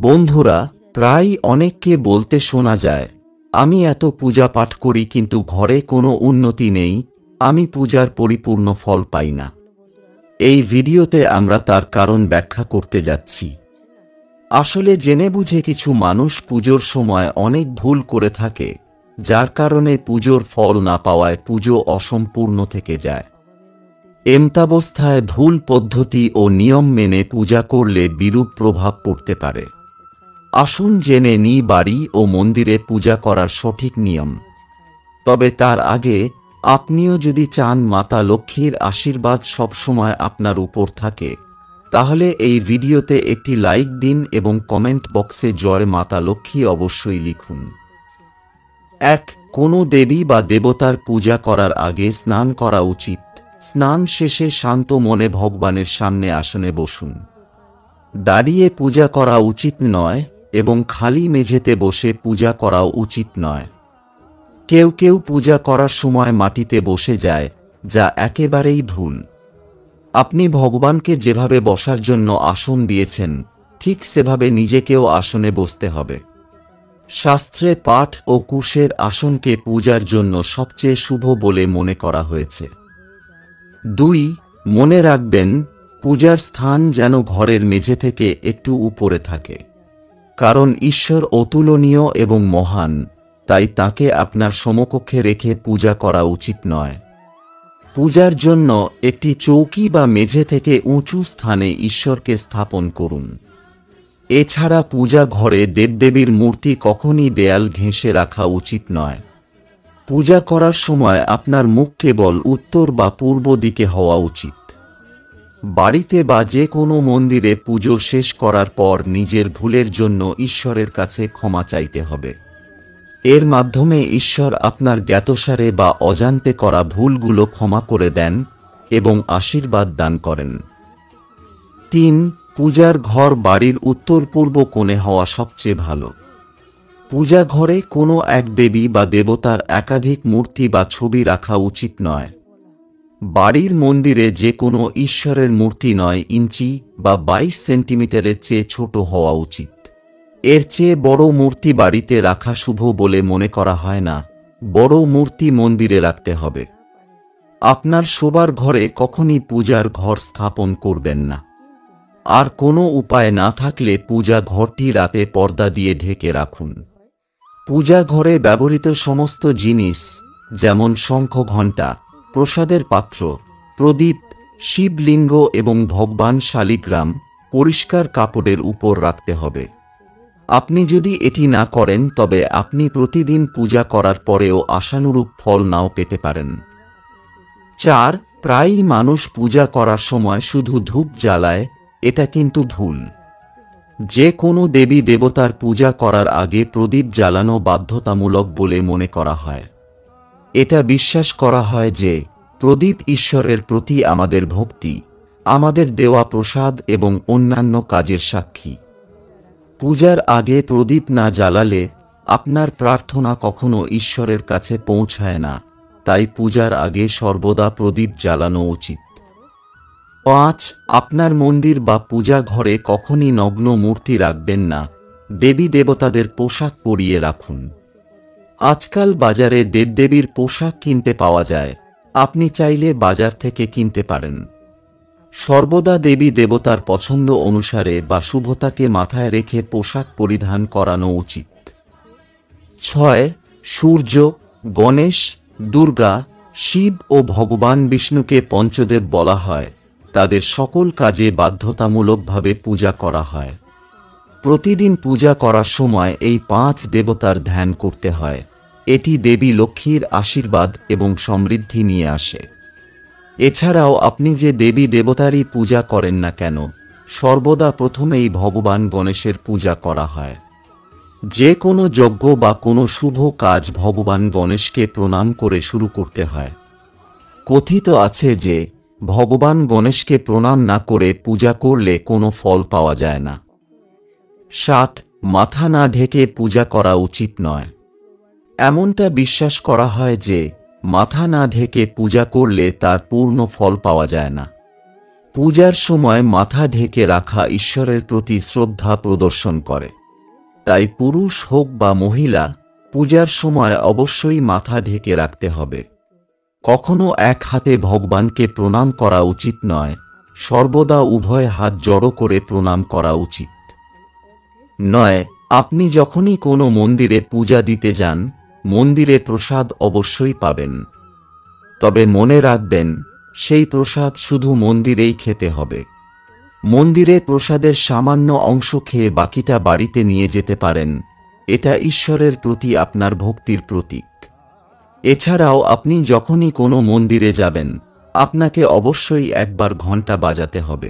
বন্ধুরা, প্রায় অনেককে বলতে শোনা যায়, আমি এত পূজা পাঠ করি কিন্তু ঘরে কোনো উন্নতি নেই, আমি পূজার পরিপূর্ণ ফল পাই না। এই ভিডিওতে আমরা তার কারণ ব্যাখ্যা করতে যাচ্ছি। আসলে জেনে বুঝে কিছু মানুষ পুজোর সময় অনেক ভুল করে থাকে, যার কারণে পুজোর ফল না পাওয়ায় পুজো অসম্পূর্ণ থেকে যায়। এমতাবস্থায় ভুল পদ্ধতি ও নিয়ম মেনে পূজা করলে বিরূপ প্রভাব পড়তে পারে। আসুন জেনে নিই বাড়ি ও মন্দিরে পূজা করার সঠিক নিয়ম। তবে তার আগে আপনিও যদি চান মাতা লক্ষ্মীর আশীর্বাদ সবসময় আপনার উপর থাকে, তাহলে এই ভিডিওতে একটি লাইক দিন এবং কমেন্ট বক্সে জয় মাতা লক্ষ্মী অবশ্যই লিখুন। ১. কোনো দেবী বা দেবতার পূজা করার আগে স্নান করা উচিত। স্নান শেষে শান্ত মনে ভগবানের সামনে আসনে বসুন। দাঁড়িয়ে পূজা করা উচিত নয় এবং খালি মেঝেতে বসে পূজা করাও উচিত নয়। কেউ কেউ পূজা করার সময় মাটিতে বসে যায়, যা একেবারেই ভুল। আপনি ভগবানকে যেভাবে বসার জন্য আসন দিয়েছেন, ঠিক সেভাবে নিজেকেও আসনে বসতে হবে। শাস্ত্রে পাঠ ও কুশের আসনকে পূজার জন্য সবচেয়ে শুভ বলে মনে করা হয়েছে। ২. মনে রাখবেন, পূজার স্থান যেন ঘরের মেঝে থেকে একটু উপরে থাকে। কারণ ঈশ্বর অতুলনীয় এবং মহান, তাই তাকে আপনার সমকক্ষে রেখে পূজা করা উচিত নয়। পূজার জন্য একটি চৌকি বা মেঝে থেকে উঁচু স্থানে ঈশ্বরকে স্থাপন করুন। এছাড়া পূজা ঘরে দেবদেবীর মূর্তি কখনই দেয়াল ঘেঁষে রাখা উচিত নয়। পূজা করার সময় আপনার মুখ কেবল উত্তর বা পূর্ব দিকে হওয়া উচিত। বাড়িতে বা যে কোনো মন্দিরে পুজো শেষ করার পর নিজের ভুলের জন্য ঈশ্বরের কাছে ক্ষমা চাইতে হবে। এর মাধ্যমে ঈশ্বর আপনার জ্ঞাতসারে বা অজান্তে করা ভুলগুলো ক্ষমা করে দেন এবং আশীর্বাদ দান করেন। ৩. পূজার ঘর বাড়ির উত্তর পূর্ব কোণে হওয়া সবচেয়ে ভালো। পূজা ঘরে কোনো এক দেবী বা দেবতার একাধিক মূর্তি বা ছবি রাখা উচিত নয়। বাড়ির মন্দিরে যে কোনো ঈশ্বরের মূর্তি ৯ ইঞ্চি বা ২২ সেন্টিমিটারের চেয়ে ছোট হওয়া উচিত। এর চেয়ে বড় মূর্তি বাড়িতে রাখা শুভ বলে মনে করা হয় না। বড় মূর্তি মন্দিরে রাখতে হবে। আপনার শোবার ঘরে কখনই পূজার ঘর স্থাপন করবেন না। আর কোনো উপায় না থাকলে পূজা ঘরটি রাতে পর্দা দিয়ে ঢেকে রাখুন। পূজা ঘরে ব্যবহৃত সমস্ত জিনিস, যেমন শঙ্খ, ঘণ্টা, প্রসাদের পাত্র, প্রদীপ, শিবলিঙ্গ এবং ভগবান শালিগ্রাম পরিষ্কার কাপড়ের উপর রাখতে হবে। আপনি যদি এটি না করেন তবে আপনি প্রতিদিন পূজা করার পরেও আশানুরূপ ফল নাও পেতে পারেন। ৪. প্রায়ই মানুষ পূজা করার সময় শুধু ধূপ জ্বালায়, এটা কিন্তু ভুল। যে কোনো দেবী দেবতার পূজা করার আগে প্রদীপ জ্বালানো বাধ্যতামূলক বলে মনে করা হয়। এটা বিশ্বাস করা হয় যে প্রদীপ ঈশ্বরের প্রতি আমাদের ভক্তি, আমাদের দেওয়া প্রসাদ এবং অন্যান্য কাজের সাক্ষী। পূজার আগে প্রদীপ না জ্বালালে আপনার প্রার্থনা কখনো ঈশ্বরের কাছে পৌঁছায় না, তাই পূজার আগে সর্বদা প্রদীপ জ্বালানো উচিত। ৫. আপনার মন্দির বা পূজা ঘরে কখনই নগ্ন মূর্তি রাখবেন না। দেবী দেবতাদের পোশাক পরিয়ে রাখুন। আজকাল বাজারে দেবদেবীর পোশাক কিনতে পাওয়া যায়, আপনি চাইলে বাজার থেকে কিনতে পারেন। সর্বদা দেবী দেবতার পছন্দ অনুসারে বা শুভতাকে মাথায় রেখে পোশাক পরিধান করানো উচিত। ৬. সূর্য, গণেশ, দুর্গা, শিব ও ভগবান বিষ্ণুকে পঞ্চদেব বলা হয়। তাদের সকল কাজে বাধ্যতামূলকভাবে পূজা করা হয়। প্রতিদিন পূজা করার সময় এই ৫ দেবতার ধ্যান করতে হয়। এটি দেবী লক্ষ্মীর আশীর্বাদ এবং সমৃদ্ধি নিয়ে আসে। এছাড়াও আপনি যে দেবী দেবতারই পূজা করেন না কেন, সর্বদা প্রথমেই ভগবান গণেশের পূজা করা হয়। যে কোনো যজ্ঞ বা কোনো শুভ কাজ ভগবান গণেশকে প্রণাম করে শুরু করতে হয়। কথিত আছে যে ভগবান গণেশকে প্রণাম না করে পূজা করলে কোনো ফল পাওয়া যায় না। ৭. মাথা না ঢেকে পূজা করা উচিত নয়। এমনটা বিশ্বাস করা হয় যে মাথা না ঢেকে পূজা করলে তার পূর্ণ ফল পাওয়া যায় না। পূজার সময় মাথা ঢেকে রাখা ঈশ্বরের প্রতি শ্রদ্ধা প্রদর্শন করে। তাই পুরুষ হোক বা মহিলা, পূজার সময় অবশ্যই মাথা ঢেকে রাখতে হবে। কখনো এক হাতে ভগবানকে প্রণাম করা উচিত নয়, সর্বদা উভয় হাত জড়ো করে প্রণাম করা উচিত নয়। আপনি যখনই কোনো মন্দিরে পূজা দিতে যান, মন্দিরে প্রসাদ অবশ্যই পাবেন, তবে মনে রাখবেন সেই প্রসাদ শুধু মন্দিরেই খেতে হবে। মন্দিরে প্রসাদের সামান্য অংশ খেয়ে বাকিটা বাড়িতে নিয়ে যেতে পারেন, এটা ঈশ্বরের প্রতি আপনার ভক্তির প্রতীক। এছাড়াও আপনি যখনই কোনো মন্দিরে যাবেন, আপনাকে অবশ্যই একবার ঘণ্টা বাজাতে হবে।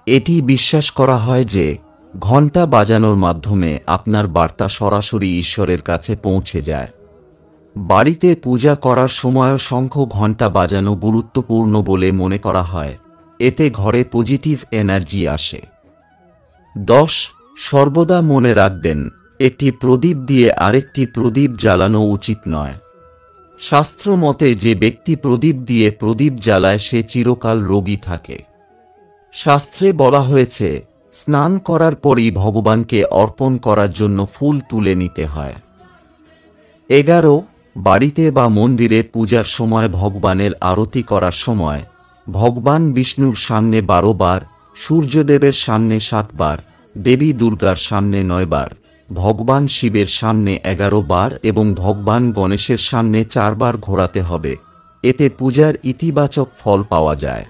এটি বিশ্বাস করা হয় যে ঘণ্টা বাজানোর মাধ্যমে আপনার বার্তা সরাসরি ঈশ্বরের কাছে পৌঁছে যায়। বাড়িতে পূজা করার সময়ও শঙ্খ ঘণ্টা বাজানো গুরুত্বপূর্ণ বলে মনে করা হয়, এতে ঘরে পজিটিভ এনার্জি আসে। 10. সর্বদা মনে রাখবেন, একটি প্রদীপ দিয়ে আরেকটি প্রদীপ জ্বালানো উচিত নয়। শাস্ত্র মতে যে ব্যক্তি প্রদীপ দিয়ে প্রদীপ জ্বালায় সে চিরকাল রোগী থাকে। শাস্ত্রে বলা হয়েছে স্নান করার পরই ভগবানকে অর্পণ করার জন্য ফুল তুলে নিতে হয়। 11. বাড়িতে বা মন্দিরে পূজার সময় ভগবানের আরতি করার সময় ভগবান বিষ্ণুর সামনে 12 বার, সূর্যদেবের সামনে 7 বার, দেবী দুর্গার সামনে 9 বার, ভগবান শিবের সামনে 11 বার এবং ভগবান গণেশের সামনে 4 বার ঘোরাতে হবে। এতে পূজার ইতিবাচক ফল পাওয়া যায়।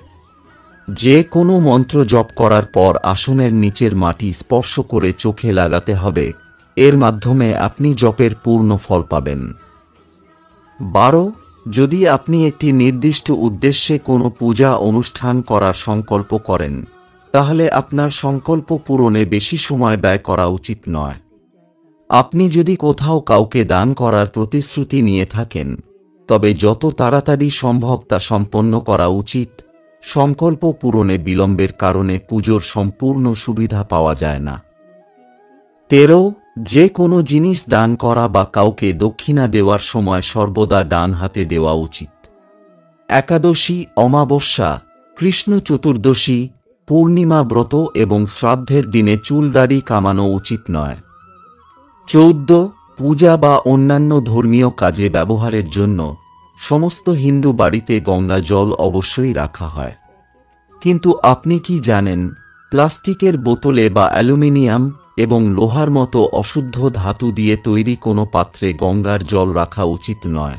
যে কোনো মন্ত্র জপ করার পর আসনের নিচের মাটি স্পর্শ করে চোখে লাগাতে হবে, এর মাধ্যমে আপনি জপের পূর্ণ ফল পাবেন। 12. যদি আপনি একটি নির্দিষ্ট উদ্দেশ্যে কোনো পূজা অনুষ্ঠান করার সংকল্প করেন, তাহলে আপনার সংকল্প পূরণে বেশি সময় ব্যয় করা উচিত নয়। আপনি যদি কোথাও কাউকে দান করার প্রতিশ্রুতি নিয়ে থাকেন, তবে যত তাড়াতাড়ি সম্ভব তা সম্পন্ন করা উচিত। সংকল্প পূরণে বিলম্বের কারণে পুজোর সম্পূর্ণ সুবিধা পাওয়া যায় না। 13. যে কোনো জিনিস দান করা বা কাউকে দক্ষিণা দেওয়ার সময় সর্বদা ডান হাতে দেওয়া উচিত। একাদশী, অমাবস্যা, কৃষ্ণ চতুর্দশী, পূর্ণিমা ব্রত এবং শ্রাদ্ধের দিনে চুলদাড়ি কামানো উচিত নয়। 14. পূজা বা অন্যান্য ধর্মীয় কাজে ব্যবহারের জন্য সমস্ত হিন্দু বাড়িতে গঙ্গা জল অবশ্যই রাখা হয়। কিন্তু আপনি কি জানেন, প্লাস্টিকের বোতলে বা অ্যালুমিনিয়াম এবং লোহার মতো অশুদ্ধ ধাতু দিয়ে তৈরি কোনো পাত্রে গঙ্গার জল রাখা উচিত নয়।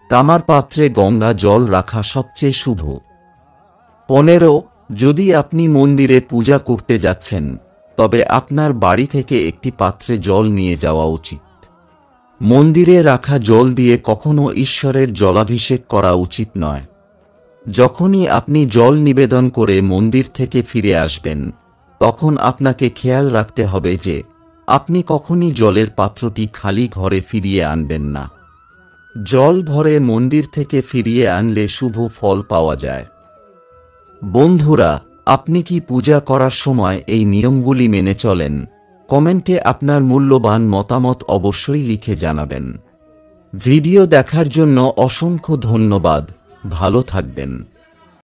তামার পাত্রে গঙ্গা জল রাখা সবচেয়ে শুভ। 15. যদি আপনি মন্দিরে পূজা করতে যাচ্ছেন, তবে আপনার বাড়ি থেকে একটি পাত্রে জল নিয়ে যাওয়া উচিত। মন্দিরে রাখা জল দিয়ে কখনো ঈশ্বরের জলাভিষেক করা উচিত নয়। যখনই আপনি জল নিবেদন করে মন্দির থেকে ফিরে আসবেন, তখন আপনাকে খেয়াল রাখতে হবে যে আপনি কখনই জলের পাত্রটি খালি ঘরে ফিরিয়ে আনবেন না। জল ভরে মন্দির থেকে ফিরিয়ে আনলে শুভ ফল পাওয়া যায়। বন্ধুরা, আপনি কি পূজা করার সময় এই নিয়মগুলি মেনে চলেন? কমেন্টে আপনার মূল্যবান মতামত অবশ্যই লিখে জানাবেন। ভিডিও দেখার জন্য অসংখ্য ধন্যবাদ। ভালো থাকবেন।